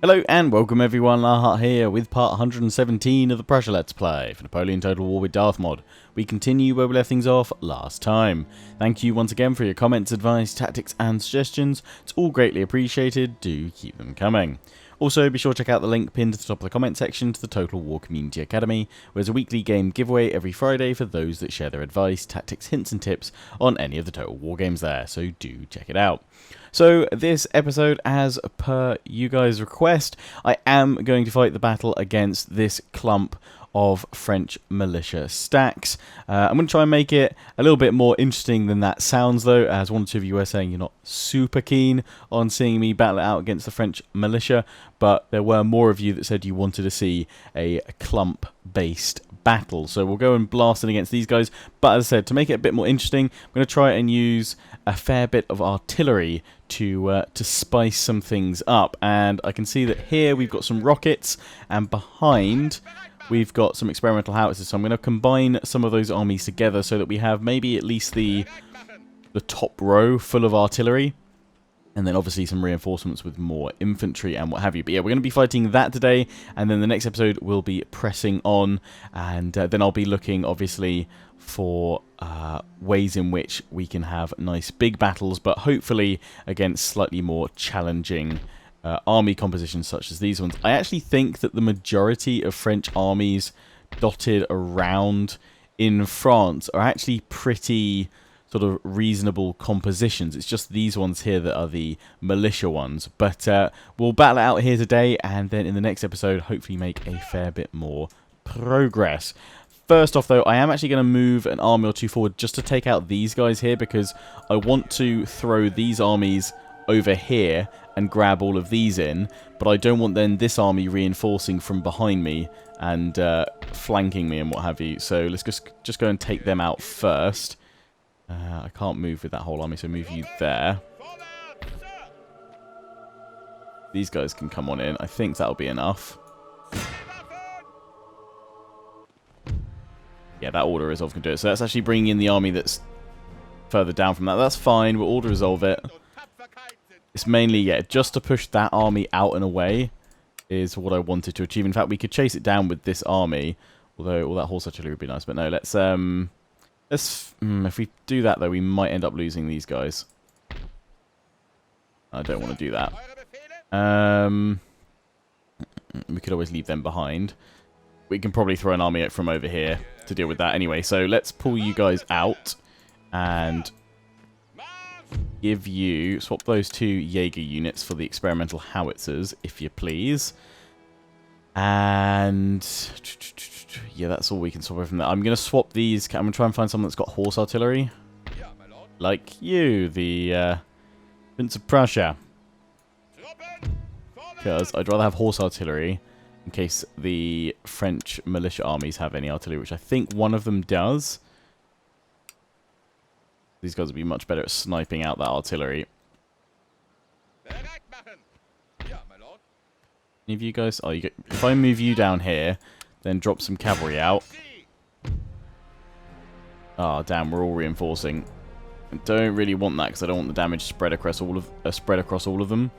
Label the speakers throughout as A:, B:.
A: Hello and welcome everyone, Darth here with part 117 of the Prussia Let's Play for Napoleon Total War with Darthmod. We continue where we left things off last time. Thank you once again for your comments, advice, tactics and suggestions. It's all greatly appreciated, do keep them coming. Also, be sure to check out the link pinned to the top of the comment section to the Total War Community Academy, where there's a weekly game giveaway every Friday for those that share their advice, tactics, hints and tips on any of the Total War games there, so do check it out. So, this episode, as per you guys' request, I am going to fight the battle against this clump of French militia stacks. I'm going to try and make it a little bit more interesting than that sounds, though, as one or two of you were saying you're not super keen on seeing me battle it out against the French militia, but there were more of you that said you wanted to see a clump-based battle. So we'll go and blast in against these guys, but as I said, to make it a bit more interesting, I'm going to try and use a fair bit of artillery to spice some things up. And I can see that here we've got some rockets, and behind we've got some experimental howitzers, so I'm going to combine some of those armies together so that we have maybe at least the top row full of artillery, and then obviously some reinforcements with more infantry and what have you. But yeah, we're going to be fighting that today, and then the next episode we'll be pressing on, and then I'll be looking obviously for ways in which we can have nice big battles, but hopefully against slightly more challenging army compositions such as these ones. I actually think that the majority of French armies dotted around in France are actually pretty sort of reasonable compositions. It's just these ones here that are the militia ones. But we'll battle it out here today, and then in the next episode hopefully make a fair bit more progress. First off, though, I am actually going to move an army or two forward just to take out these guys here, because I want to throw these armies over here and grab all of these in, but I don't want then this army reinforcing from behind me and flanking me and what have you. So let's just go and take them out first. I can't move with that whole army, so move you there. These guys can come on in. I think that'll be enough. Yeah, that order resolve can do it. So that's actually bringing in the army that's further down from that. That's fine. We'll order resolve it. It's mainly, yeah, just to push that army out and away is what I wanted to achieve. In fact, we could chase it down with this army, although all that horse artillery would be nice. But no, let's if we do that, though, we might end up losing these guys. I don't want to do that. We could always leave them behind. We can probably throw an army from over here to deal with that anyway. So let's pull you guys out and give you, swap those two Jaeger units for the experimental howitzers, if you please. And yeah, that's all we can swap from that. I'm going to swap these. I'm going to try and find someone that's got horse artillery, like you, the Prince of Prussia, because I'd rather have horse artillery in case the French militia armies have any artillery, which I think one of them does. These guys would be much better at sniping out that artillery. Any of you guys? Oh, if I move you down here, then drop some cavalry out. Oh, damn, we're all reinforcing. I don't really want that because I don't want the damage spread across all of them.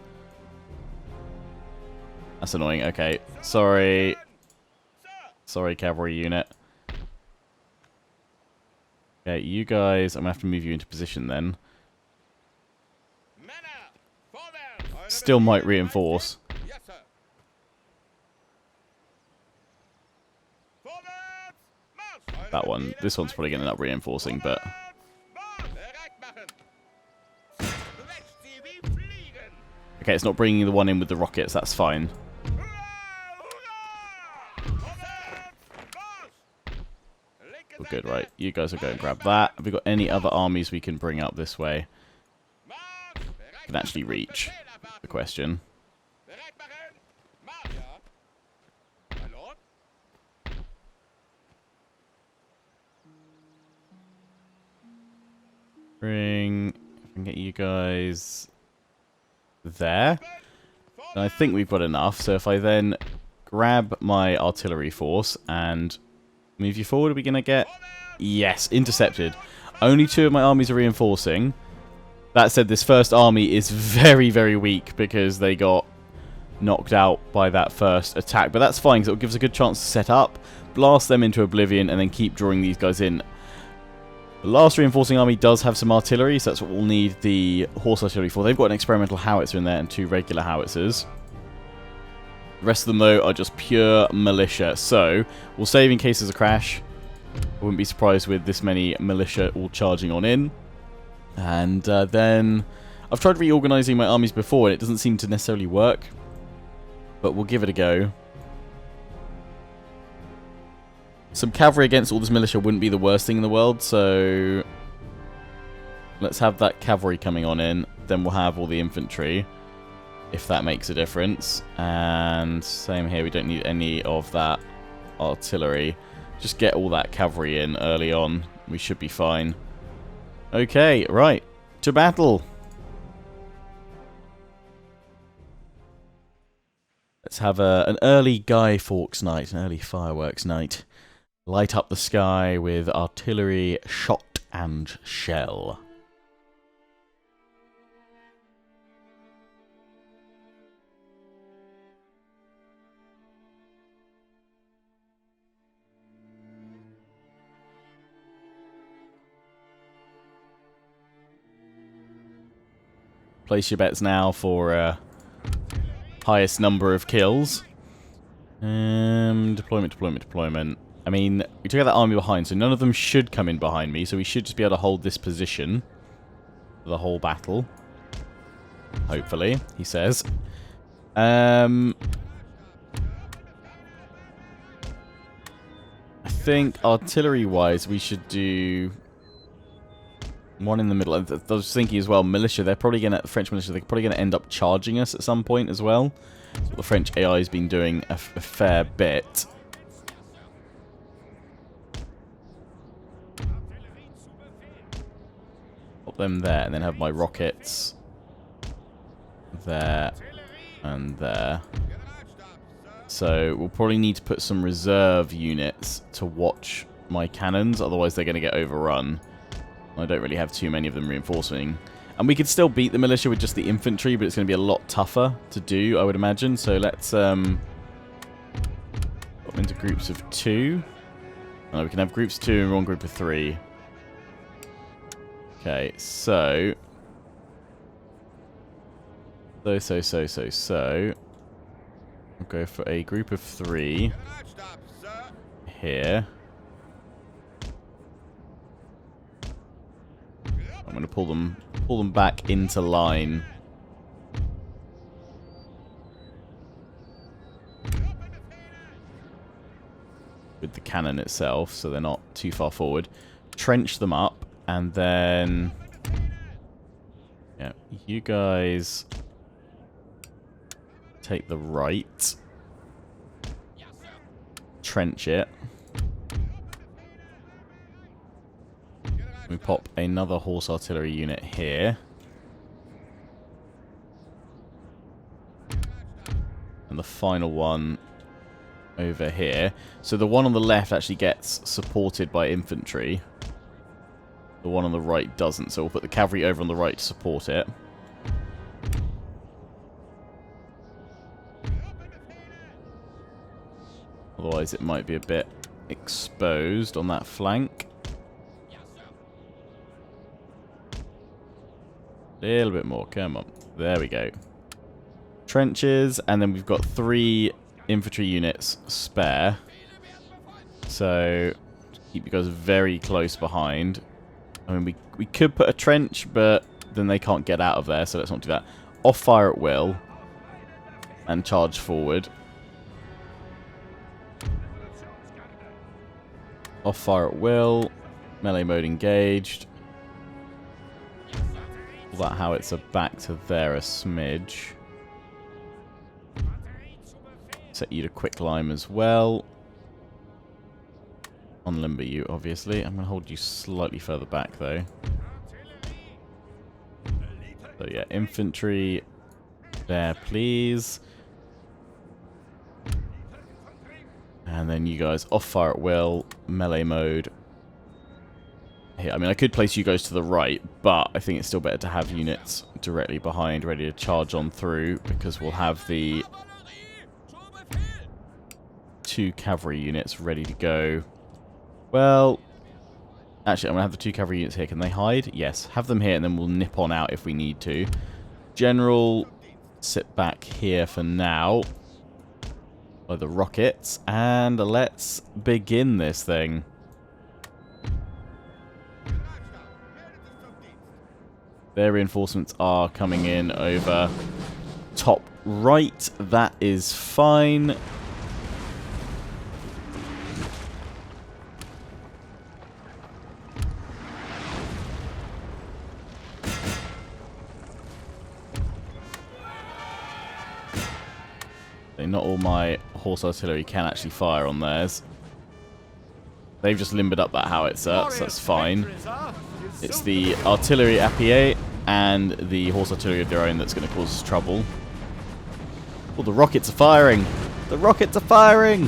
A: That's annoying. Okay, sorry. Sorry, cavalry unit. Okay, you guys, I'm going to have to move you into position then. Still might reinforce. That one. This one's probably going to end up reinforcing, but okay, it's not bringing the one in with the rockets, that's fine. We're good, right? You guys will go and grab that. Have we got any other armies we can bring up this way? Can actually reach, the question. Bring, I can get you guys there. And I think we've got enough. So if I then grab my artillery force and move you forward, are we going to get... Yes, intercepted. Only two of my armies are reinforcing. That said, this first army is very, very weak because they got knocked out by that first attack. But that's fine, because it'll give us a good chance to set up, blast them into oblivion, and then keep drawing these guys in. The last reinforcing army does have some artillery, so that's what we'll need the horse artillery for. They've got an experimental howitzer in there and 2 regular howitzers. The rest of them, though, are just pure militia. So, we'll save in case there's a crash. I wouldn't be surprised with this many militia all charging on in. And then, I've tried reorganising my armies before, and it doesn't seem to necessarily work. But we'll give it a go. Some cavalry against all this militia wouldn't be the worst thing in the world, so let's have that cavalry coming on in. Then we'll have all the infantry, if that makes a difference. And same here, we don't need any of that artillery. Just get all that cavalry in early on. We should be fine. Okay, right. To battle. Let's have an early Guy Fawkes night, an early fireworks night. Light up the sky with artillery, shot and shell. Place your bets now for highest number of kills. Deployment. I mean, we took out that army behind, so none of them should come in behind me, so we should just be able to hold this position for the whole battle. Hopefully, he says. I think artillery-wise, we should do one in the middle. I was thinking as well, militia, the French militia, they're probably going to end up charging us at some point as well. That's what the French AI has been doing a fair bit. Pop them there, and then have my rockets there and there. So we'll probably need to put some reserve units to watch my cannons, otherwise they're going to get overrun. I don't really have too many of them reinforcing. And we could still beat the militia with just the infantry, but it's going to be a lot tougher to do, I would imagine. So let's put them into groups of 2. We can have groups of 2 and one group of 3. Okay, so... So... We'll go for a group of 3 here. I'm going to pull them back into line. With the cannon itself, so they're not too far forward. Trench them up, and then... Yeah, you guys... take the right. Trench it. We pop another horse artillery unit here. And the final one over here. So the one on the left actually gets supported by infantry. The one on the right doesn't. So we'll put the cavalry over on the right to support it. Otherwise it might be a bit exposed on that flank. A little bit more, come on. There we go. Trenches, and then we've got 3 infantry units spare. So, keep you guys very close behind. I mean, we could put a trench, but then they can't get out of there, so let's not do that. Off fire at will. And charge forward. Off fire at will. Melee mode engaged. That howitzer back to there a smidge. Set you to quick lime as well. Unlimber you, obviously. I'm going to hold you slightly further back, though. So yeah, infantry there, please. And then you guys off fire at will, melee mode. Here, I mean, I could place you guys to the right, but I think it's still better to have units directly behind, ready to charge on through, because we'll have the 2 cavalry units ready to go. Well, actually, I'm going to have the 2 cavalry units here. Can they hide? Yes. Have them here, and then we'll nip on out if we need to. General, sit back here for now. By the rockets. And let's begin this thing. Their reinforcements are coming in over top right. That is fine. Not all my horse artillery can actually fire on theirs. They've just limbered up that howitzer, so that's fine. It's the artillery appuyé and the horse artillery of their own that's going to cause us trouble. Oh, the rockets are firing! The rockets are firing!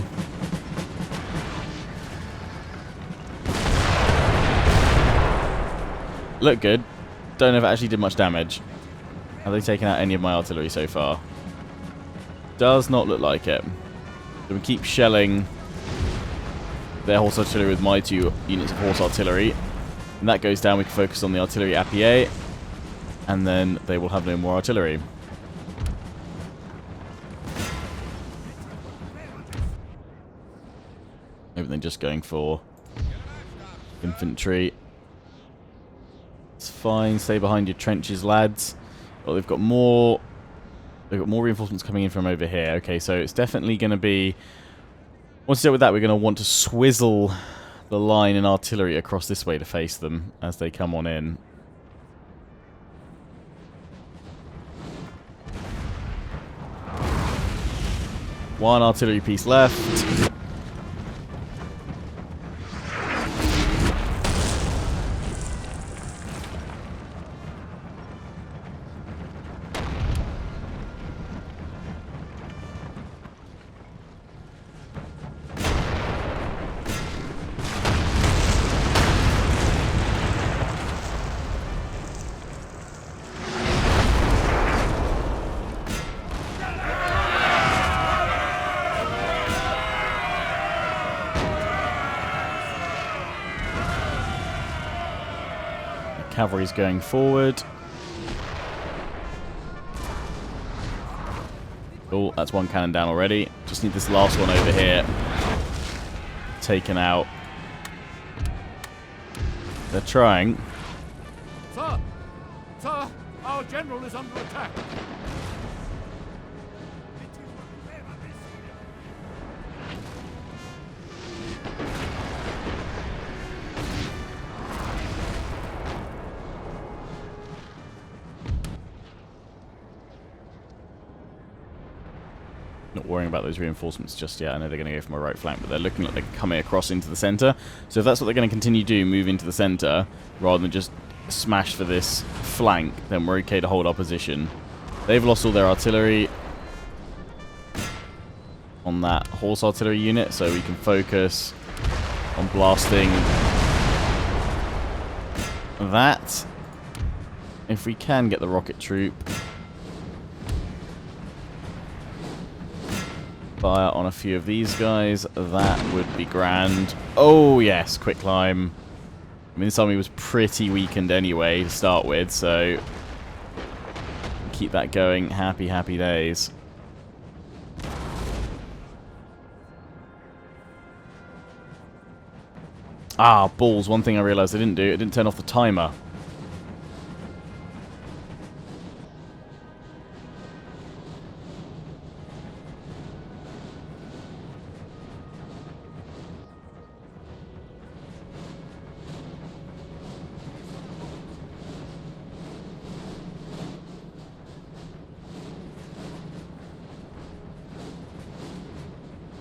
A: Look good. Don't know if it actually did much damage. Have they taken out any of my artillery so far? Does not look like it. So we keep shelling their horse artillery with my 2 units of horse artillery. And that goes down, we can focus on the artillery appuyé. And then they will have no more artillery. Everything just going for infantry. It's fine, stay behind your trenches, lads. Well, they've got more reinforcements coming in from over here. Okay, so it's definitely going to be... Once you deal with that, we're going to want to swizzle the line and artillery across this way to face them as they come on in. One artillery piece left. Cavalry's going forward. Oh, that's 1 cannon down already. Just need this last one over here taken out. They're trying.
B: Sir! Sir! Our general is under attack!
A: Not worrying about those reinforcements just yet. I know they're going to go for my right flank, but they're looking like they're coming across into the centre. So if that's what they're going to continue to do, move into the centre, rather than just smash for this flank, then we're okay to hold our position. They've lost all their artillery on that horse artillery unit, so we can focus on blasting that. If we can get the rocket troop fire on a few of these guys, that would be grand. Oh yes, quick climb. I mean, this army was pretty weakened anyway to start with, so keep that going. Happy, happy days. Ah, balls. One thing I realised I didn't do, I didn't turn off the timer.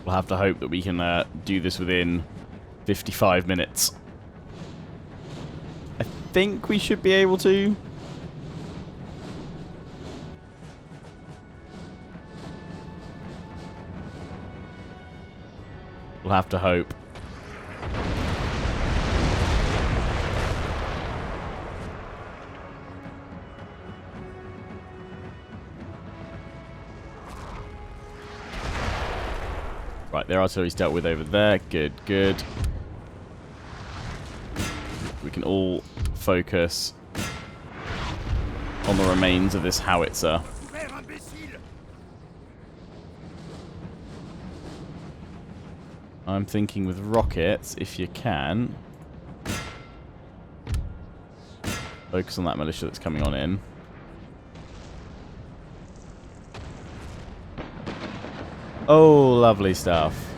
A: We'll have to hope that we can do this within 55 minutes. I think we should be able to. We'll have to hope. Right, their artillery's dealt with over there. Good, good. We can all focus on the remains of this howitzer. I'm thinking with rockets, if you can, focus on that militia that's coming on in. Oh, lovely stuff.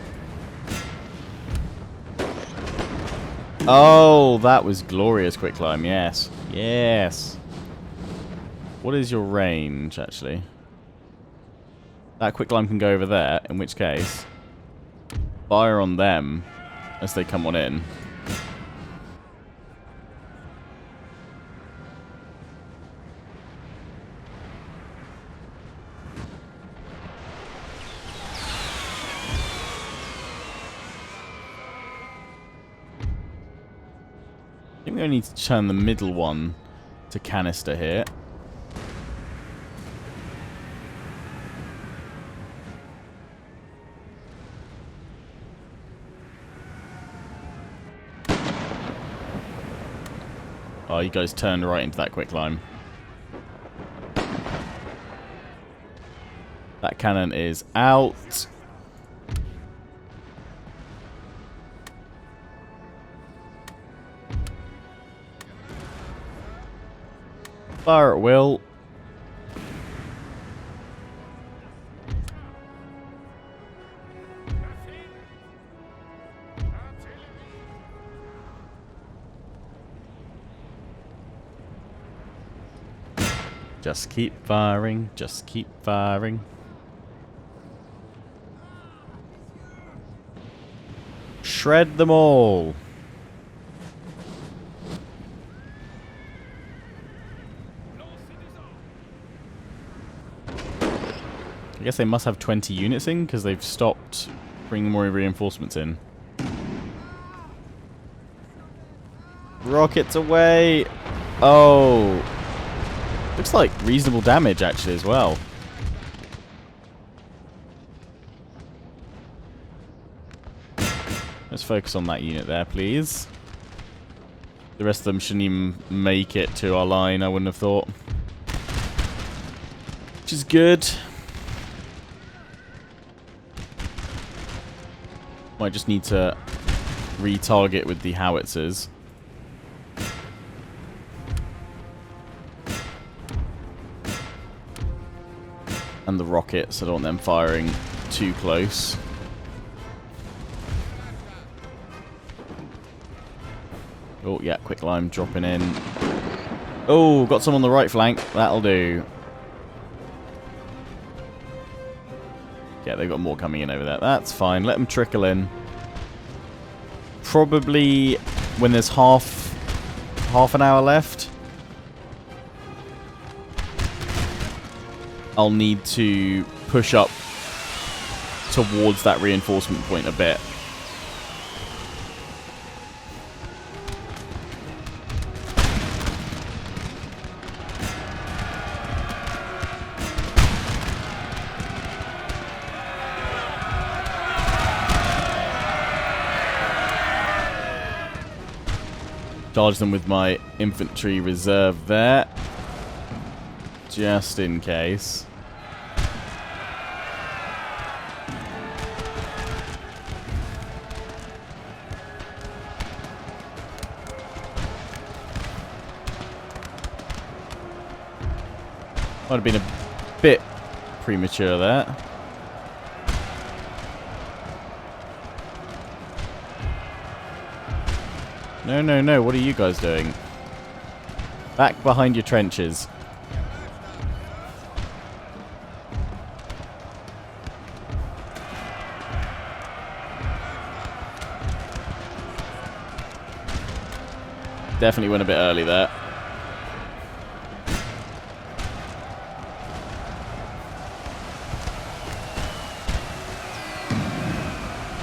A: Oh, that was glorious quicklime, yes. Yes. What is your range, actually? That quicklime can go over there, in which case, fire on them as they come on in. I think we only need to turn the middle one to canister here. Oh, you guys turned right into that quicklime. That cannon is out. Fire at will. Just keep firing, just keep firing. Shred them all. I guess they must have 20 units in because they've stopped bringing more reinforcements in. Rockets away. Oh. Looks like reasonable damage, actually, as well. Let's focus on that unit there, please. The rest of them shouldn't even make it to our line, I wouldn't have thought. Which is good. Might just need to retarget with the howitzers. And the rockets, I don't want them firing too close. Oh, yeah, quicklime dropping in. Oh, got some on the right flank. That'll do. Yeah, they've got more coming in over there. That's fine. Let them trickle in. Probably when there's half an hour left, I'll need to push up towards that reinforcement point a bit. Charge them with my infantry reserve there, just in case. Might have been a bit premature there. No, no, no. What are you guys doing? Back behind your trenches. Definitely went a bit early there.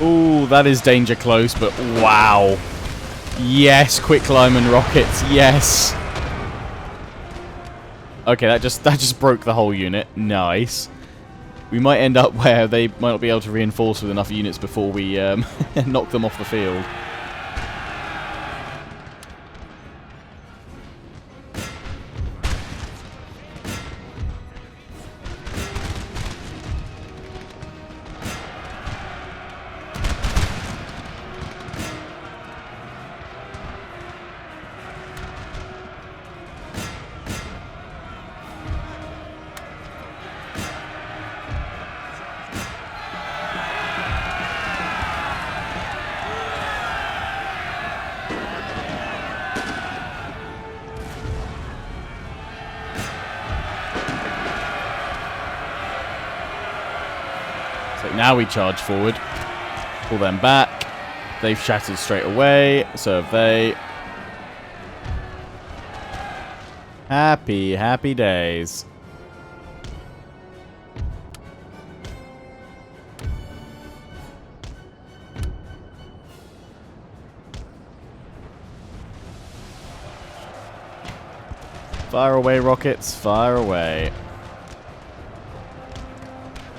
A: Ooh, that is danger close, but wow. Yes, quicklime and rockets, yes. Okay, that just broke the whole unit. Nice. we might end up where they might not be able to reinforce with enough units before we knock them off the field. Now we charge forward, pull them back. They've shattered straight away, so have they. Happy, happy days. Fire away, rockets, fire away.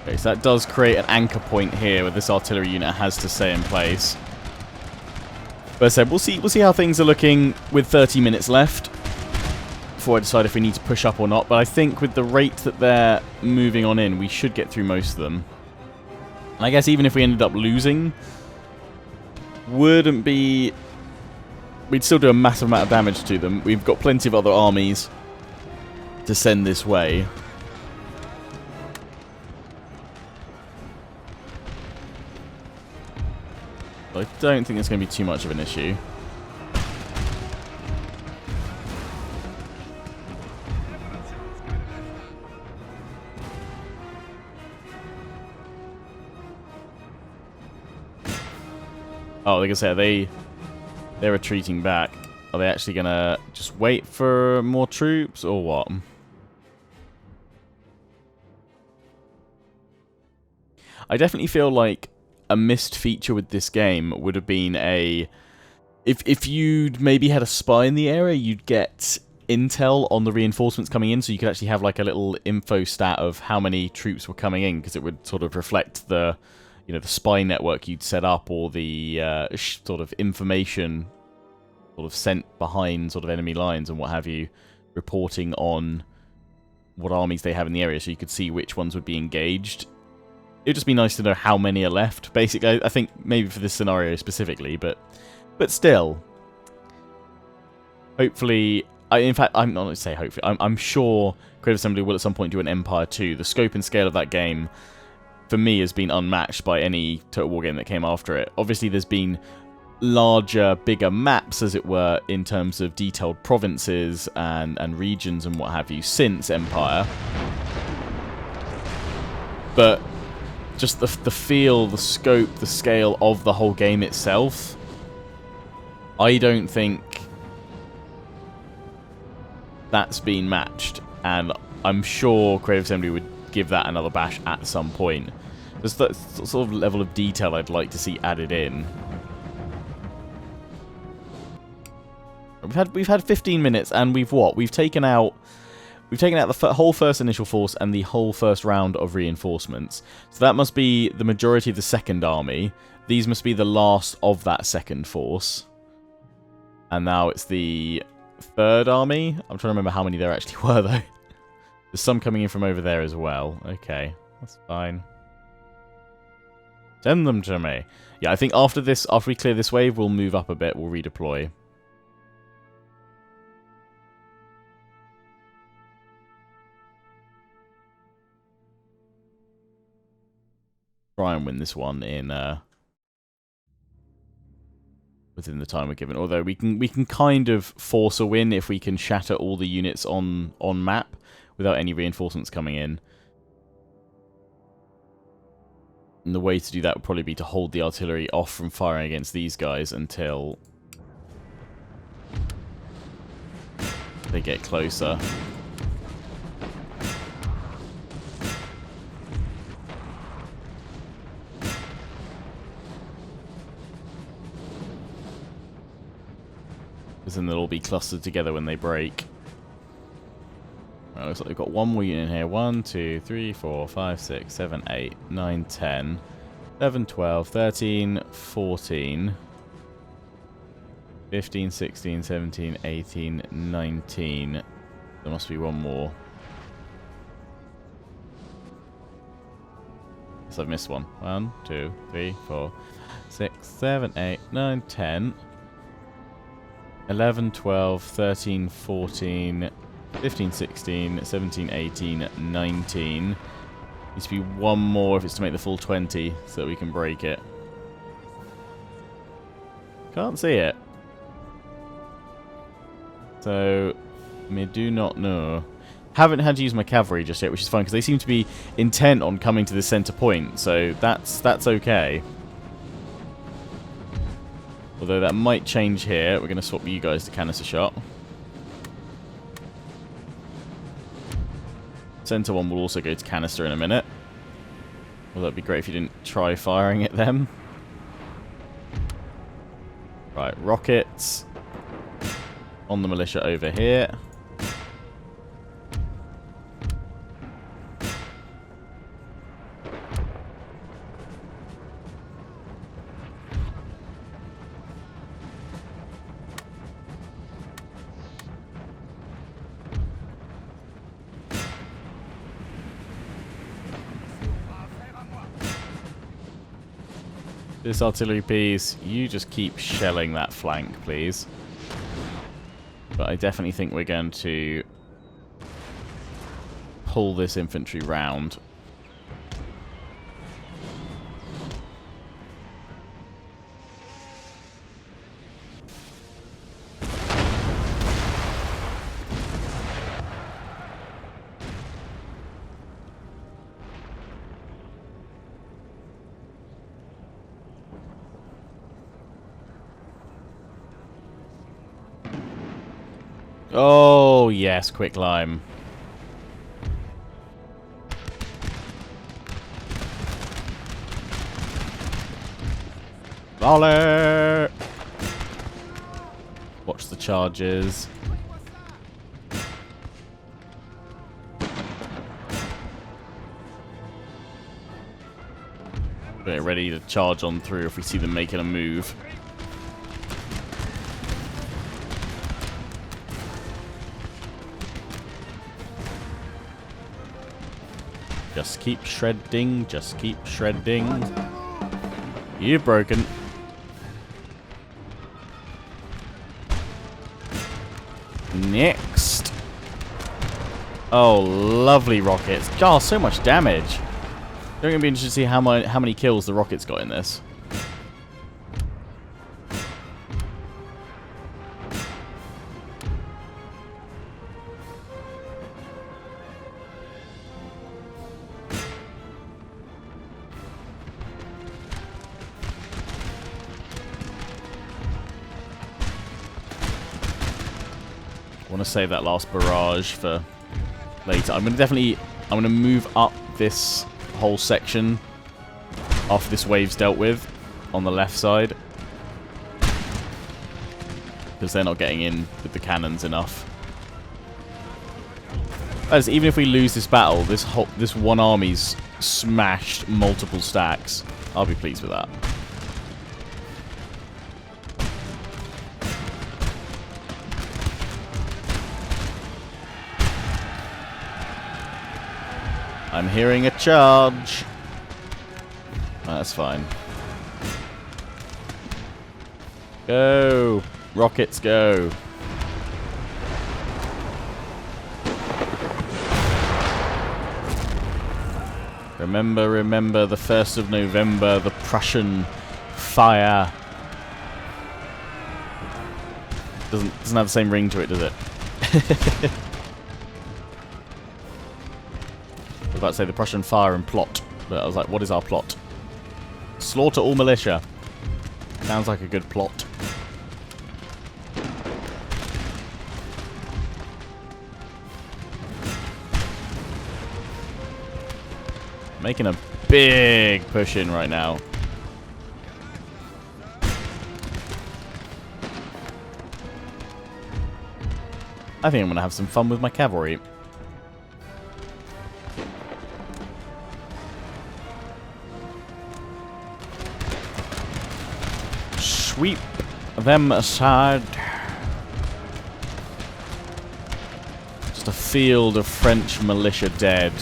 A: Okay, so that does create an anchor point here where this artillery unit has to stay in place. But as I said, we'll see how things are looking with 30 minutes left before I decide if we need to push up or not. But I think with the rate that they're moving on in, we should get through most of them. And I guess even if we ended up losing, wouldn't be... We'd still do a massive amount of damage to them. We've got plenty of other armies to send this way. I don't think it's going to be too much of an issue. Oh, like I said, they're retreating back. Are they actually going to just wait for more troops or what? I definitely feel like a missed feature with this game would have been if you'd maybe had a spy in the area, you'd get intel on the reinforcements coming in, so you could actually have like a little info stat of how many troops were coming in, because it would sort of reflect the, you know, the spy network you'd set up, or the sort of information sort of sent behind sort of enemy lines and what have you, reporting on what armies they have in the area, so you could see which ones would be engaged. It'd just be nice to know how many are left, basically. I think maybe for this scenario specifically, but still. Hopefully, in fact, I'm not going to say hopefully. I'm sure Creative Assembly will at some point do an Empire 2. The scope and scale of that game, for me, has been unmatched by any Total War game that came after it. Obviously, there's been larger, bigger maps, as it were, in terms of detailed provinces and regions and what have you, since Empire. But just the feel, the scope, the scale of the whole game itself, I don't think that's been matched. And I'm sure Creative Assembly would give that another bash at some point. There's that sort of level of detail I'd like to see added in. We've had 15 minutes, and we've taken out the whole first initial force and the whole first round of reinforcements. So that must be the majority of the second army. These must be the last of that second force. And now it's the third army. I'm trying to remember how many there actually were, though. There's some coming in from over there as well. Okay, that's fine. Send them to me. Yeah, I think after we clear this wave, we'll move up a bit. We'll redeploy. Try and win this one in within the time we're given. Although we can kind of force a win if we can shatter all the units on map without any reinforcements coming in. And the way to do that would probably be to hold the artillery off from firing against these guys until they get closer. Because then they'll all be clustered together when they break. Right, looks like we've got one more unit in here. 1, 2, 3, 4, 5, 6, 7, 8, 9, 10, 11, 12, 13, 14, 15, 16, 17, 18, 19. There must be one more. Yes, I've missed one. 1, 2, 3, 4, 6, 7, 8, 9, 10, 11, 12, 13, 14, 15, 16, 17, 18, 19. Needs to be one more if it's to make the full 20 so that we can break it. Can't see it. So, I do not know. Haven't had to use my cavalry just yet, which is fine because they seem to be intent on coming to the center point, so that's okay. Although that might change here. We're going to swap you guys to canister shot. Center one will also go to canister in a minute. Well, that'd be great if you didn't try firing at them. Right, rockets on the militia over here. This artillery piece, you just keep shelling that flank, please. But I definitely think we're going to pull this infantry round. Oh, yes, quick climb. Volley! Watch the charges. Get ready to charge on through if we see them making a move. Just keep shredding, just keep shredding. You've broken. Next. Oh, lovely rockets. God, so much damage. They're going to be interested to see how many kills the rockets got in this. I want to save that last barrage for later. I'm going to move up this whole section after this wave's dealt with on the left side, because they're not getting in with the cannons enough. As even if we lose this battle, this one army's smashed multiple stacks. I'll be pleased with that. I'm hearing a charge. That's fine. Go! Rockets, go! Remember the 1st of November, the Prussian fire. Doesn't have the same ring to it, does it? I was about to say the Prussian fire and plot, but I was like, what is our plot? Slaughter all militia. Sounds like a good plot. Making a big push in right now. I think I'm going to have some fun with my cavalry. sweep them aside. Just a field of French militia dead.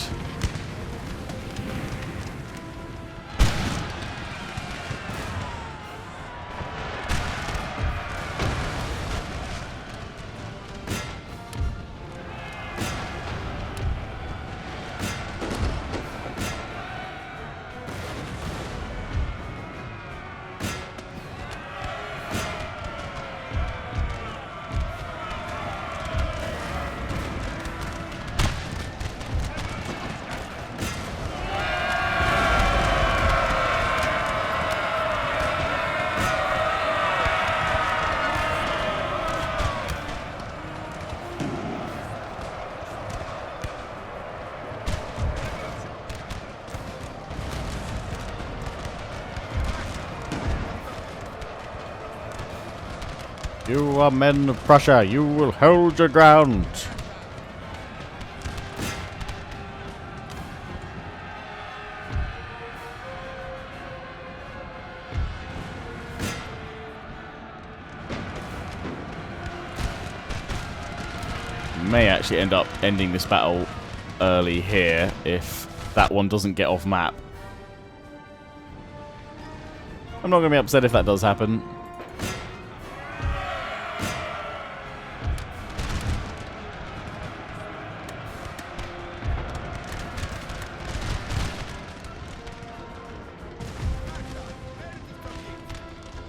A: You are men of Prussia. You will hold your ground. May actually end up ending this battle early here if that one doesn't get off map. I'm not going to be upset if that does happen.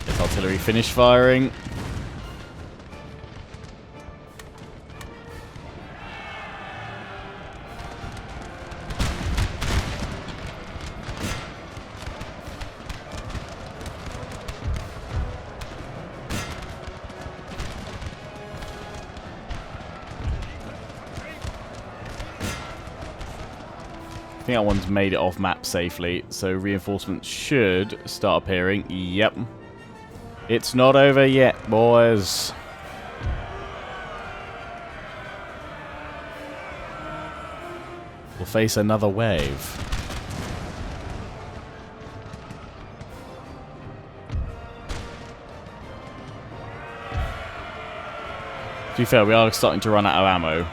A: If artillery finish firing. I think that one's made it off map safely, so reinforcements should start appearing. Yep. It's not over yet, boys. We'll face another wave. To be fair, we are starting to run out of ammo.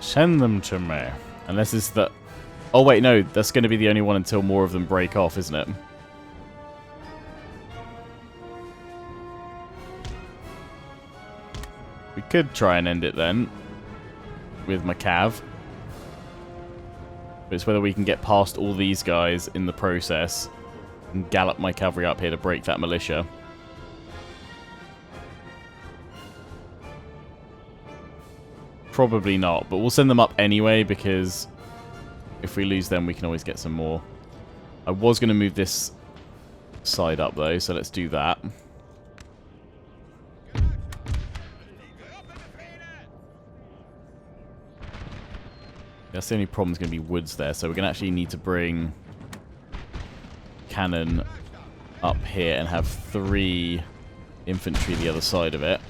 A: Send them to me. Unless it's the... Oh wait, no, that's going to be the only one until more of them break off, isn't it? We could try and end it then. With my cav. But it's whether we can get past all these guys in the process. And gallop my cavalry up here to break that militia. Probably not, but we'll send them up anyway, because if we lose them, we can always get some more. I was going to move this side up, though, so let's do that. That's the only problem, is going to be woods there, so we're going to actually need to bring cannon up here and have 3 infantry the other side of it.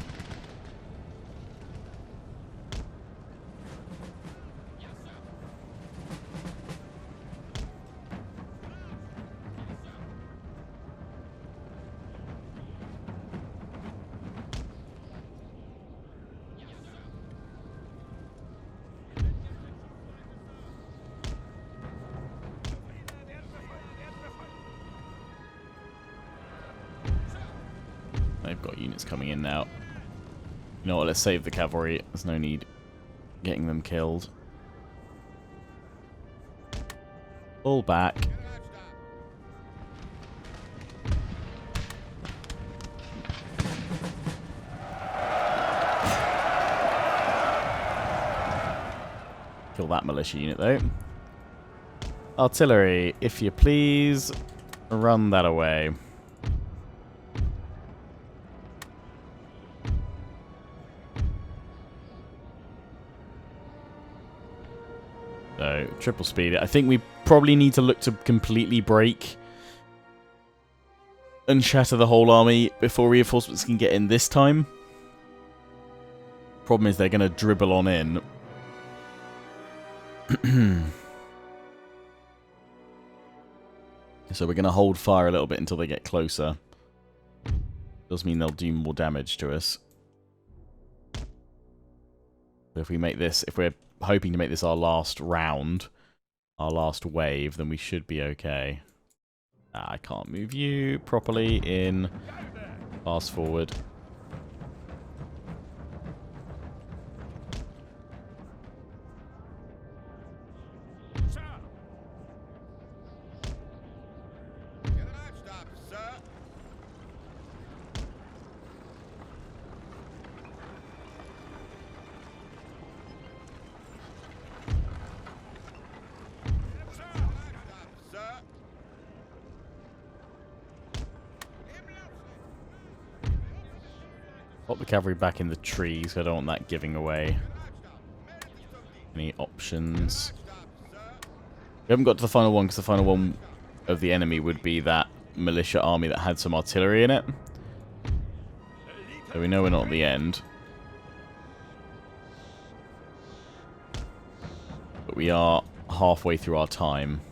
A: They've got units coming in now. You know what, let's save the cavalry. There's no need getting them killed. Pull back. Kill that militia unit though. Artillery, if you please, run that away. So, triple speed it. I think we probably need to look to completely break and shatter the whole army before reinforcements can get in this time. Problem is they're going to dribble on in. So we're going to hold fire a little bit until they get closer. Does mean they'll do more damage to us. But if we make this, if we're hoping to make this our last round, our last wave, then we should be okay. I can't move you properly in. Fast forward. Pop the cavalry back in the trees. I don't want that giving away any options. We haven't got to the final one because the final one of the enemy would be that militia army that had some artillery in it. So we know we're not at the end. But we are halfway through our time.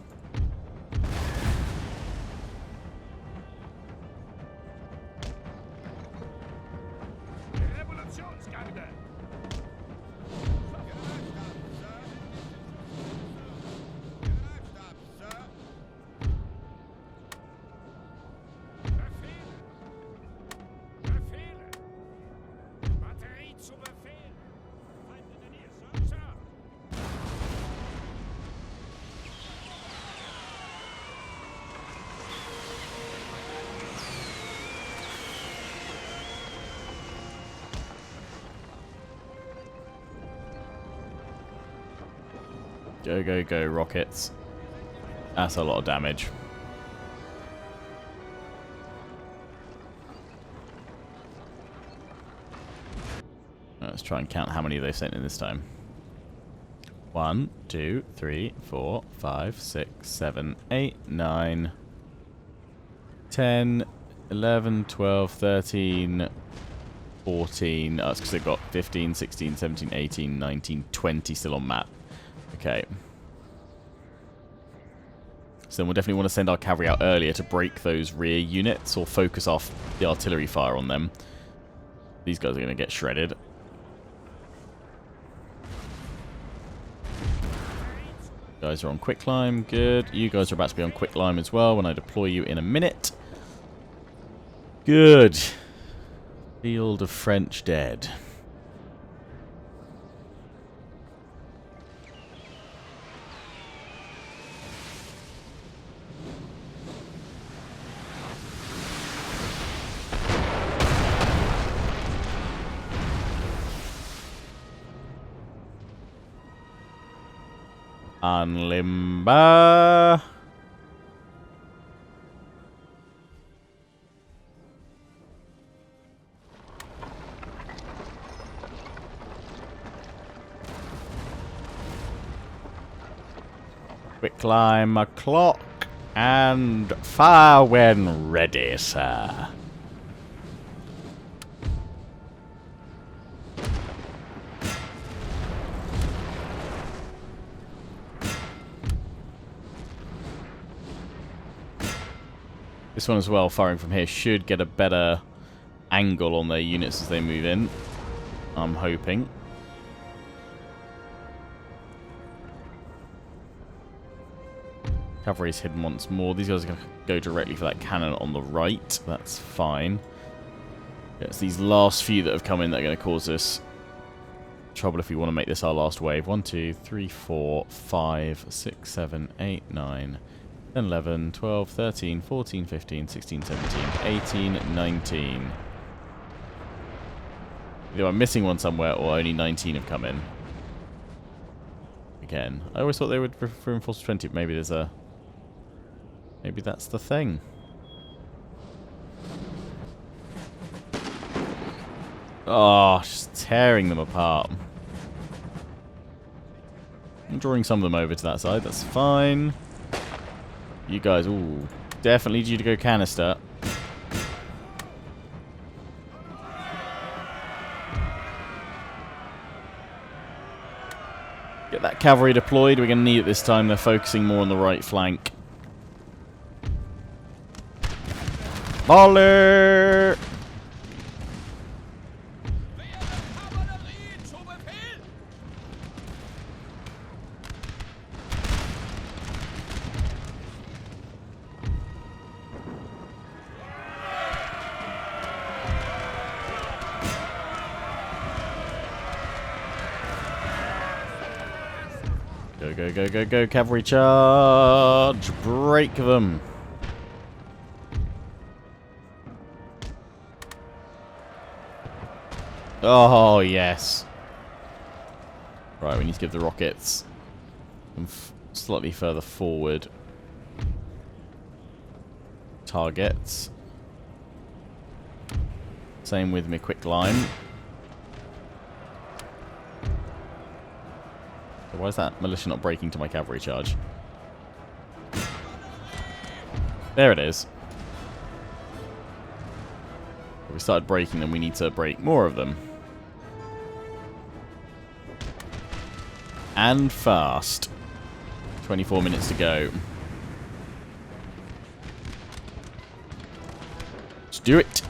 A: Go, go, go, rockets. That's a lot of damage. Let's try and count how many they sent in this time. 1, 2, 3, 4, 5, 6, 7, 8, 9, 10, 11, 12, 13, 14. That's because they've got 15, 16, 17, 18, 19, 20 still on map. Okay. So then we'll definitely want to send our cavalry out earlier to break those rear units or focus off the artillery fire on them. These guys are going to get shredded. Guys are on quick climb. Good. You guys are about to be on quick climb as well when I deploy you in a minute. Good. Field of French dead. Unlimber. Quick climb a clock and fire when ready, sir. This one as well, firing from here, should get a better angle on their units as they move in. I'm hoping. Cavalry's hidden once more. These guys are going to go directly for that cannon on the right. That's fine. Yeah, it's these last few that have come in that are going to cause us trouble if we want to make this our last wave. 1, 2, 3, 4, 5, 6, 7, 8, 9... 10, 11, 12, 13, 14, 15, 16, 17, 18, 19. Either I'm missing one somewhere or only 19 have come in. Again, I always thought they would reinforce 20, but maybe there's a... Maybe that's the thing. Oh, just tearing them apart. I'm drawing some of them over to that side, that's fine. You guys, ooh, definitely need you to go canister. Get that cavalry deployed. We're going to need it this time. They're focusing more on the right flank. Volley! Go, go, go, go, go, cavalry charge! Break them! Oh, yes. Right, we need to give the rockets slightly further forward targets. Same with my quick line. Why is that militia not breaking to my cavalry charge? There it is. If we started breaking them, we need to break more of them. And fast. 24 minutes to go. Let's do it.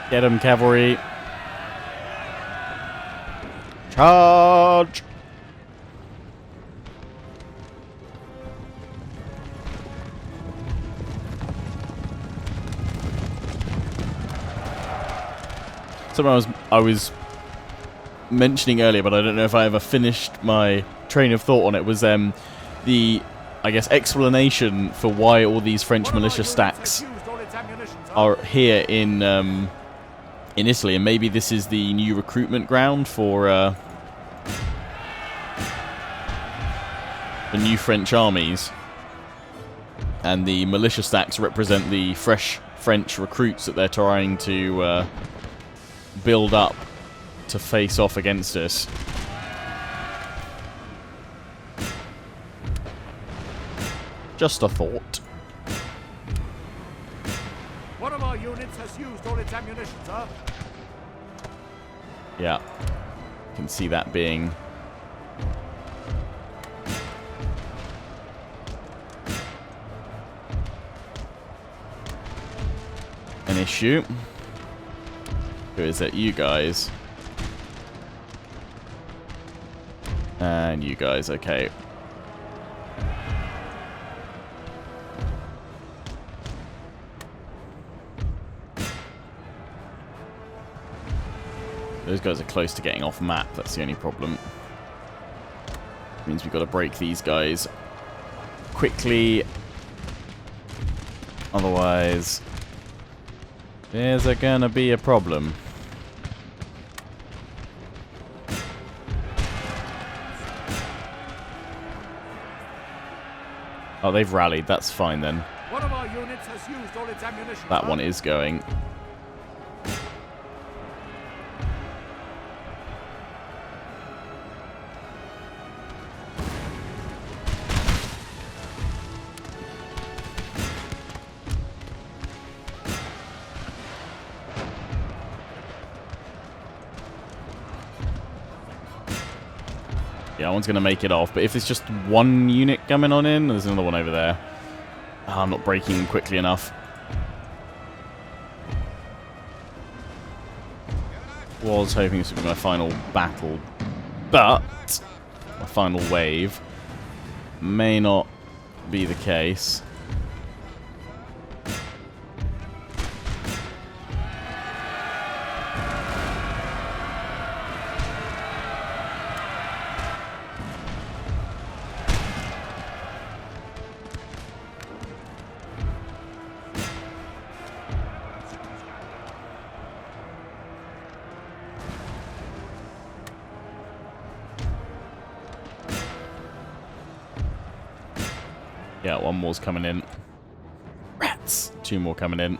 A: Get him, cavalry. Charge! Something I was mentioning earlier, but I don't know if I ever finished my train of thought on it, was the, I guess, explanation for why all these French militia stacks are here in Italy, and maybe this is the new recruitment ground for the new French armies, and the militia stacks represent the fresh French recruits that they're trying to build up to face off against us. Just a thought.
B: One of our units has used all its ammunition, sir.
A: Yeah, can see that being an issue. Who is it? You guys. And you guys, okay. Those guys are close to getting off map, that's the only problem. Means we've got to break these guys quickly. Otherwise, there's gonna be a problem. Oh, they've rallied, that's fine then.
B: One of our units has used all its ammunition.
A: That one is going. Yeah, one's going to make it off, but if there's just one unit coming on in, there's another one over there. Oh, I'm not breaking them quickly enough. Was hoping this would be my final battle, but my final wave may not be the case. Yeah, one more's coming in. Rats! Two more coming in.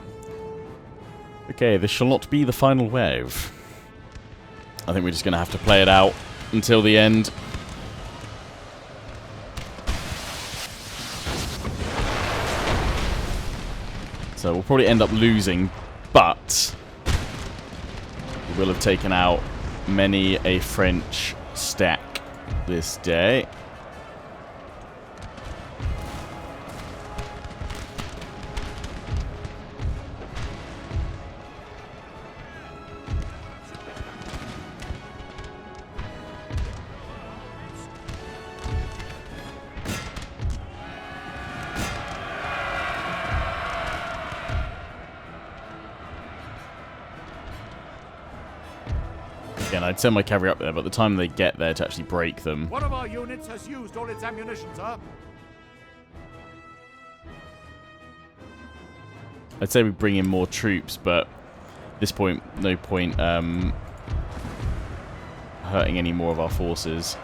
A: Okay, this shall not be the final wave. I think we're just going to have to play it out until the end. So we'll probably end up losing, but we will have taken out many a French stack this day. Again, I'd send my cavalry up there, but by the time they get there to actually break them...
B: One of our units has used all its ammunition, sir.
A: I'd say we bring in more troops, but at this point, no point hurting any more of our forces.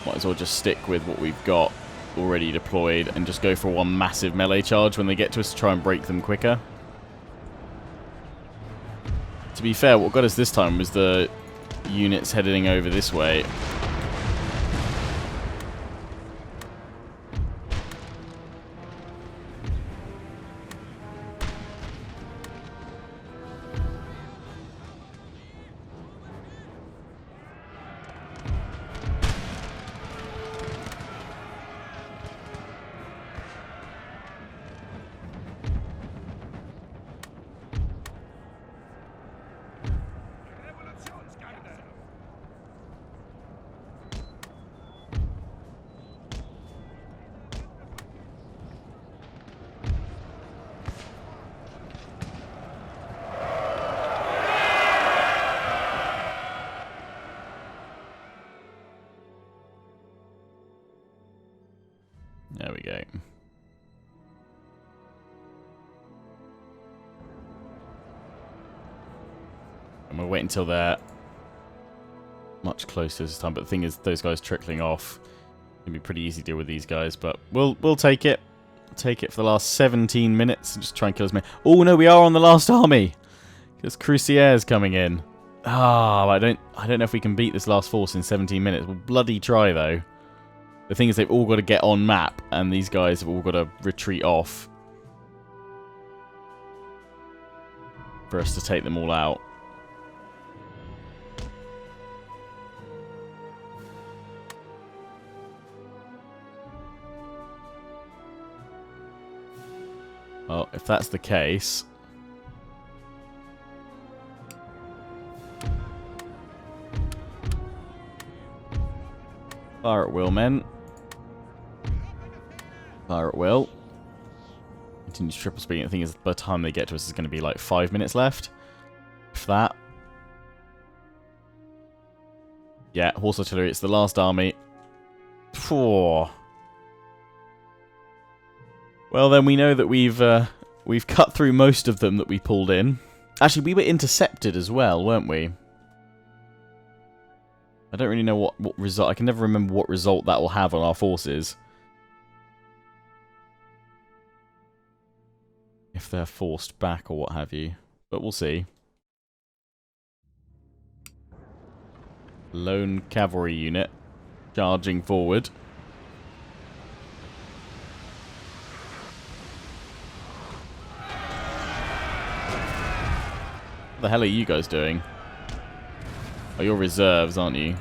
A: Might as well just stick with what we've got already deployed and just go for one massive melee charge when they get to us to try and break them quicker. To be fair, what got us this time was the units heading over this way. There we go. And we'll wait until they're much closer this time. But the thing is, those guys trickling off. It'll be pretty easy to deal with these guys. But we'll take it. Take it for the last 17 minutes and just try and kill as many. Oh no, we are on the last army because Crucier's coming in. I don't know if we can beat this last force in 17 minutes. We'll bloody try though. The thing is, they've all got to get on map, and these guys have all got to retreat off for us to take them all out. Well, if that's the case... Fire at will, men. Fire at will. Continue triple speed. The thing is, by the time they get to us, there's going to be like 5 minutes left. If that. Yeah, horse artillery. It's the last army. Well, then we know that we've cut through most of them that we pulled in. Actually, we were intercepted as well, weren't we? I don't really know what result. I can never remember what result that will have on our forces. If they're forced back or what have you. But we'll see. Lone cavalry unit charging forward. What the hell are you guys doing? Oh, you're reserves, aren't you?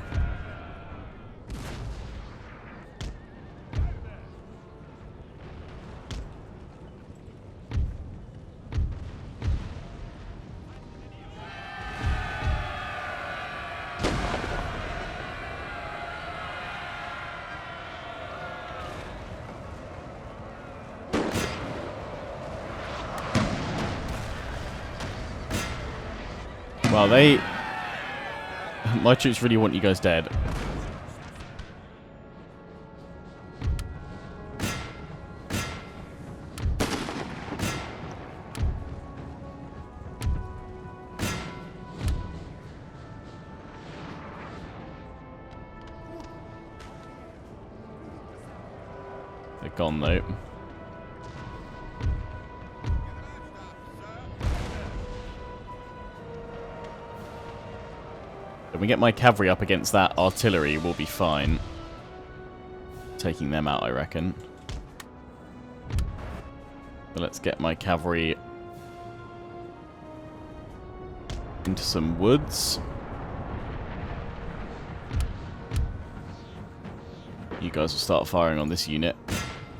A: Well, my troops really want you guys dead. They're gone though. When we get my cavalry up against that artillery, we'll be fine. Taking them out, I reckon. So let's get my cavalry into some woods. You guys will start firing on this unit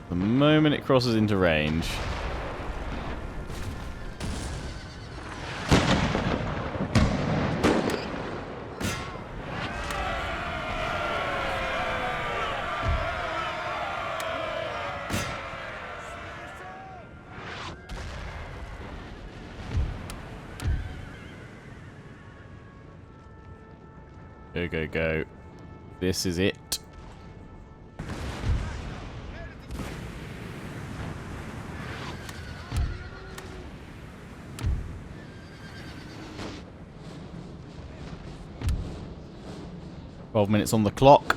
A: the moment it crosses into range. Go, go, go. This is it. Minutes on the clock.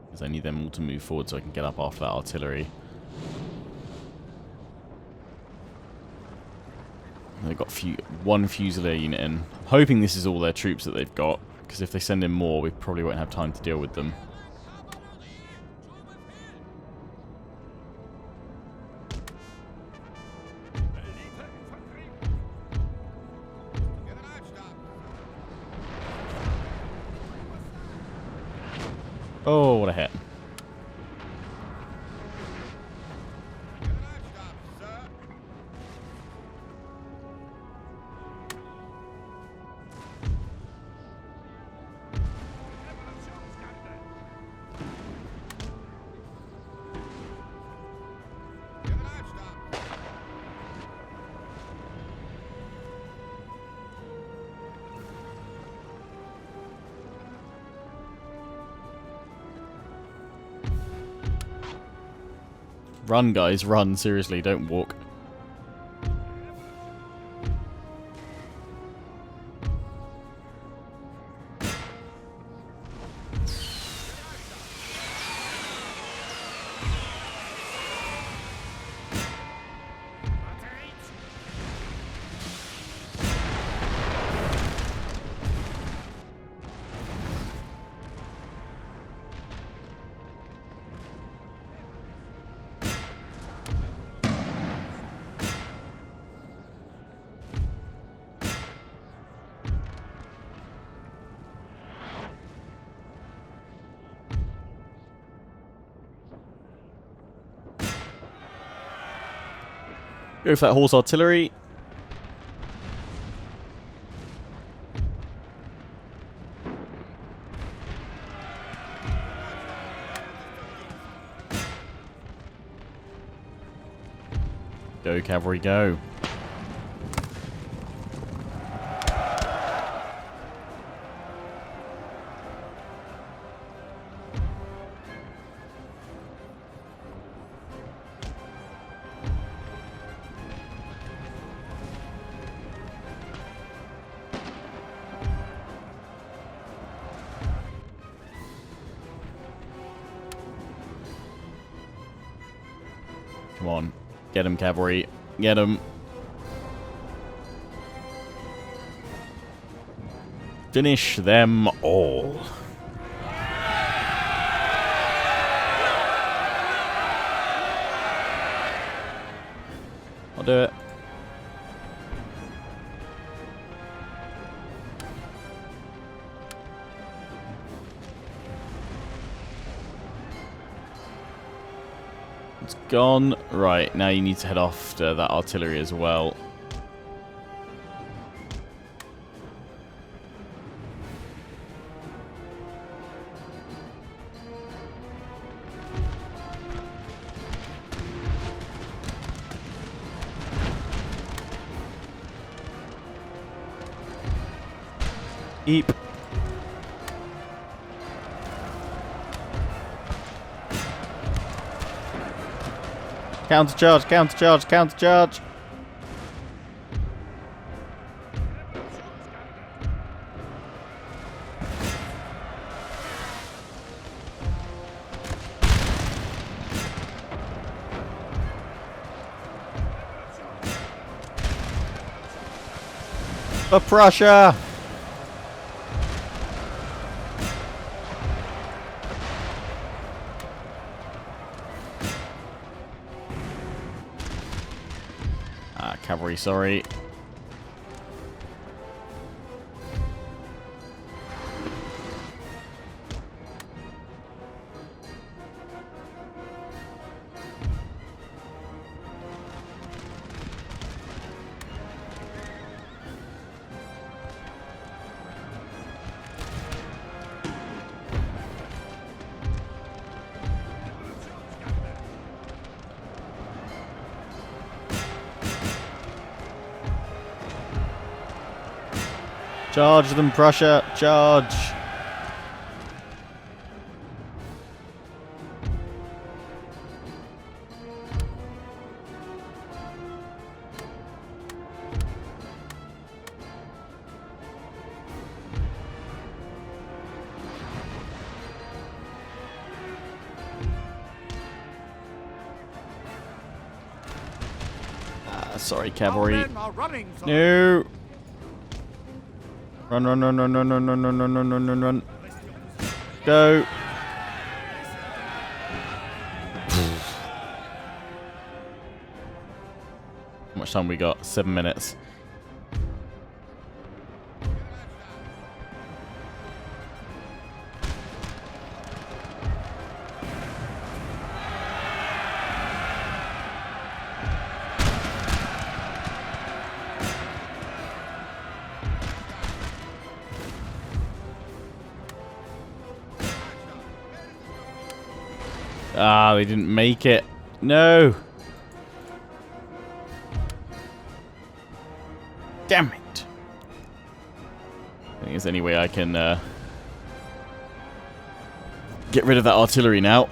A: Because I need them all to move forward so I can get up after that artillery. They've got one Fusilier unit in. I'm hoping this is all their troops that they've got, because if they send in more, we probably won't have time to deal with them. Oh, what a hit. Run, guys, run. Seriously, don't walk. Go for that horse artillery. Go, cavalry, go. Come on. Get him, cavalry. Get him. Finish them all. I'll do it. It's gone. Right, now you need to head off to that artillery as well. Eep. Counter charge, counter charge, counter charge. For Prussia! Cavalry, sorry. Charge them, Prussia! Charge! Sorry, cavalry.
B: Our men are running, sir.
A: No! Run, run, run, run, run, run, run, run, run, run, run, run, run. Go! How much time we got? 7 minutes. Ah, they didn't make it. No! Damn it! I think there's any way I can get rid of that artillery now.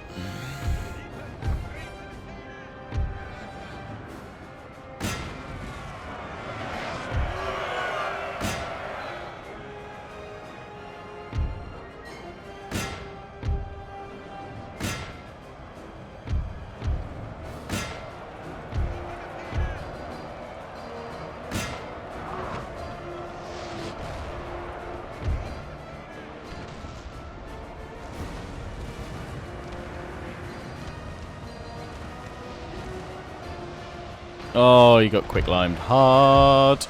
A: Oh, you got quick limed hard.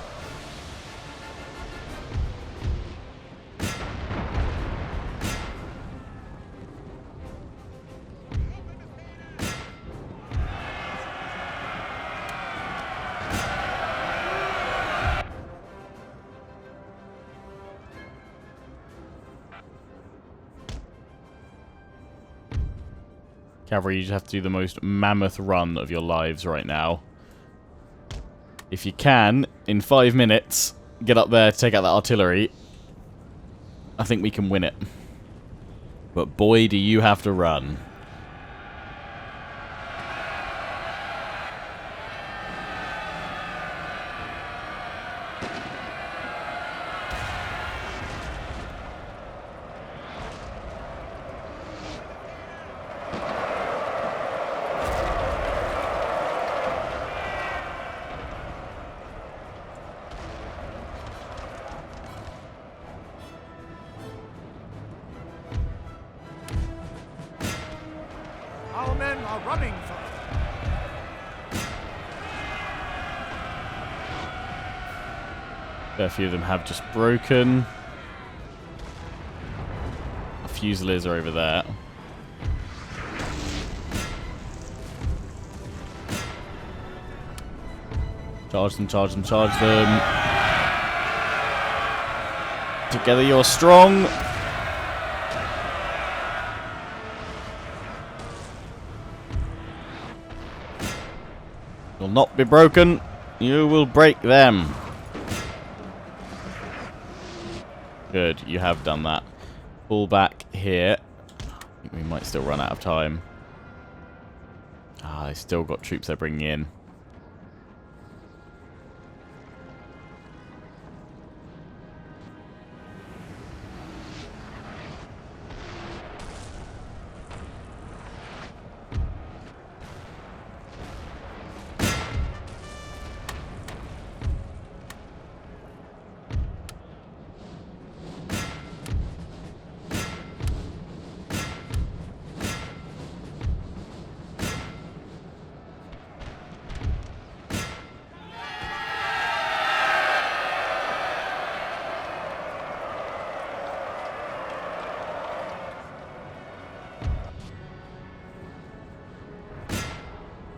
A: Cavalry, you just have to do the most mammoth run of your lives right now. If you can, in 5 minutes, get up there, take out that artillery. I think we can win it. But boy, do you have to run.
B: Our men are running, sir.
A: A few of them have just broken. Our Fusiliers are over there. Charge them, charge them, charge them. Together you're strong. Will not be broken. You will break them. Good, you have done that. Pull back here. I think we might still run out of time. Ah, they still got troops they're bringing in.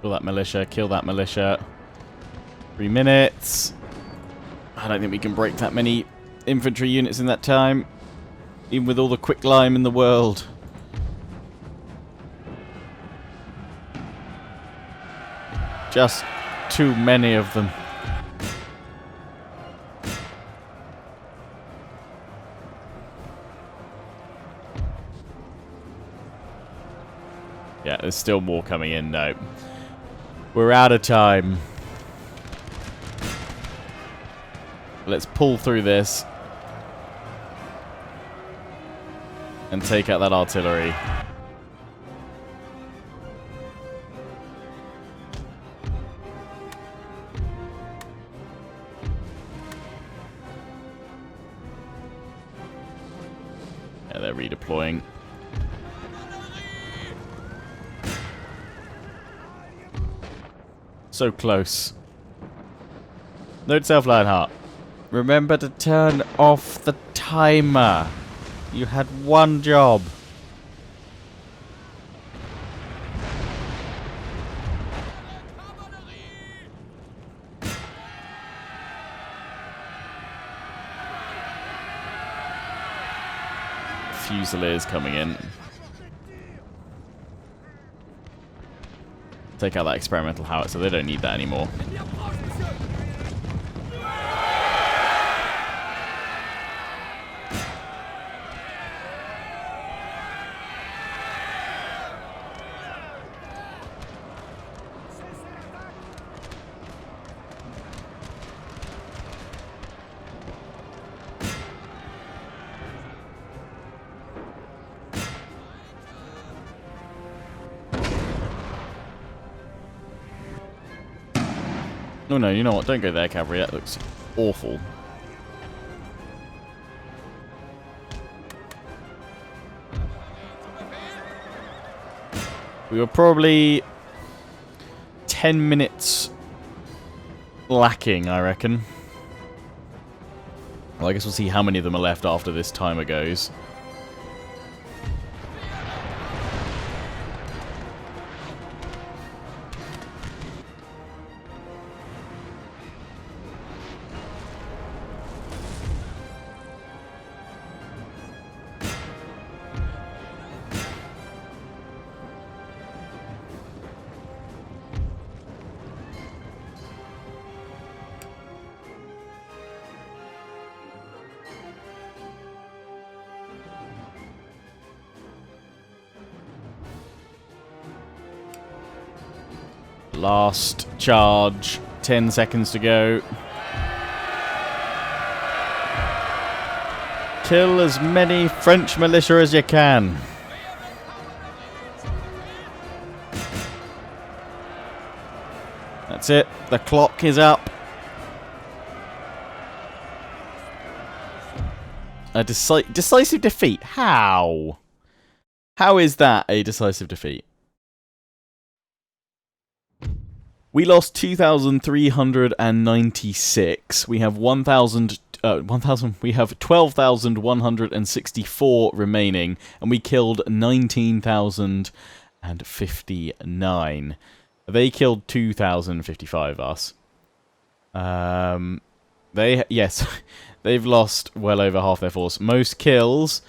A: Kill that militia, kill that militia. 3 minutes. I don't think we can break that many infantry units in that time. Even with all the quicklime in the world. Just too many of them. Yeah, there's still more coming in. No. We're out of time. Let's pull through this. And take out that artillery. Yeah, they're redeploying. So close. Note self, Lionheart. Remember to turn off the timer. You had one job. Fusiliers coming in. Take out that experimental howitzer, they don't need that anymore. Oh no, you know what? Don't go there, cavalry. That looks awful. We were probably 10 minutes lacking, I reckon. Well, I guess we'll see how many of them are left after this timer goes. Last charge. 10 seconds to go. Kill as many French militia as you can. That's it. The clock is up. A decisive defeat. How? How is that a decisive defeat? We lost 2,396. We have 12,164 remaining, and we killed 19,059. They killed 2,055 us. They've lost well over half their force. Most kills,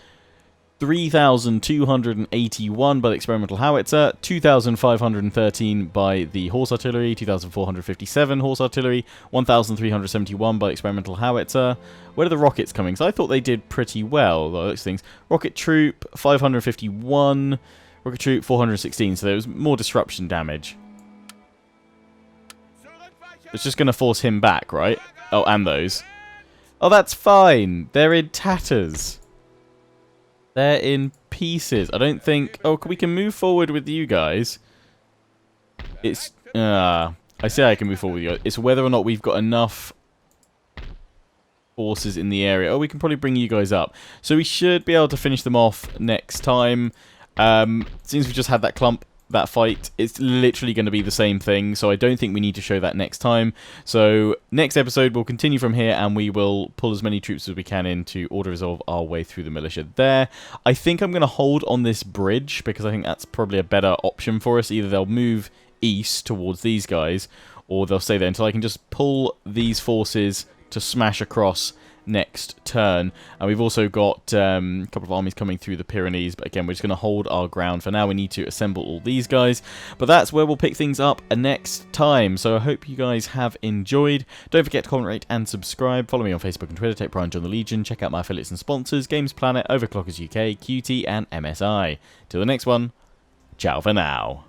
A: 3,281 by the experimental howitzer, 2,513 by the horse artillery, 2,457 horse artillery, 1,371 by the experimental howitzer. Where are the rockets coming? So I thought they did pretty well, those things. Rocket troop, 551. Rocket troop, 416. So there was more disruption damage. It's just going to force him back, right? Oh, and those. Oh, that's fine. They're in tatters. They're in pieces. I don't think... Oh, we can move forward with you guys. It's... I say I can move forward with you guys. It's whether or not we've got enough forces in the area. Oh, we can probably bring you guys up. So we should be able to finish them off next time. Since we just had that clump, that fight, it's literally going to be the same thing, so I don't think we need to show that next time. So next episode we'll continue from here, and we will pull as many troops as we can in to order resolve our way through the militia there. I think I'm going to hold on this bridge because I think that's probably a better option for us. Either they'll move east towards these guys, or they'll stay there until I can just pull these forces to smash across next turn. And we've also got a couple of armies coming through the Pyrenees, but again, we're just going to hold our ground for now. We need to assemble all these guys, but that's where we'll pick things up next time. So I hope you guys have enjoyed. Don't forget to comment, rate and subscribe. Follow me on Facebook and Twitter. Take pride and join the Legion. Check out my affiliates and sponsors: Games Planet, Overclockers UK, QT and MSI. Till the next one, ciao for now.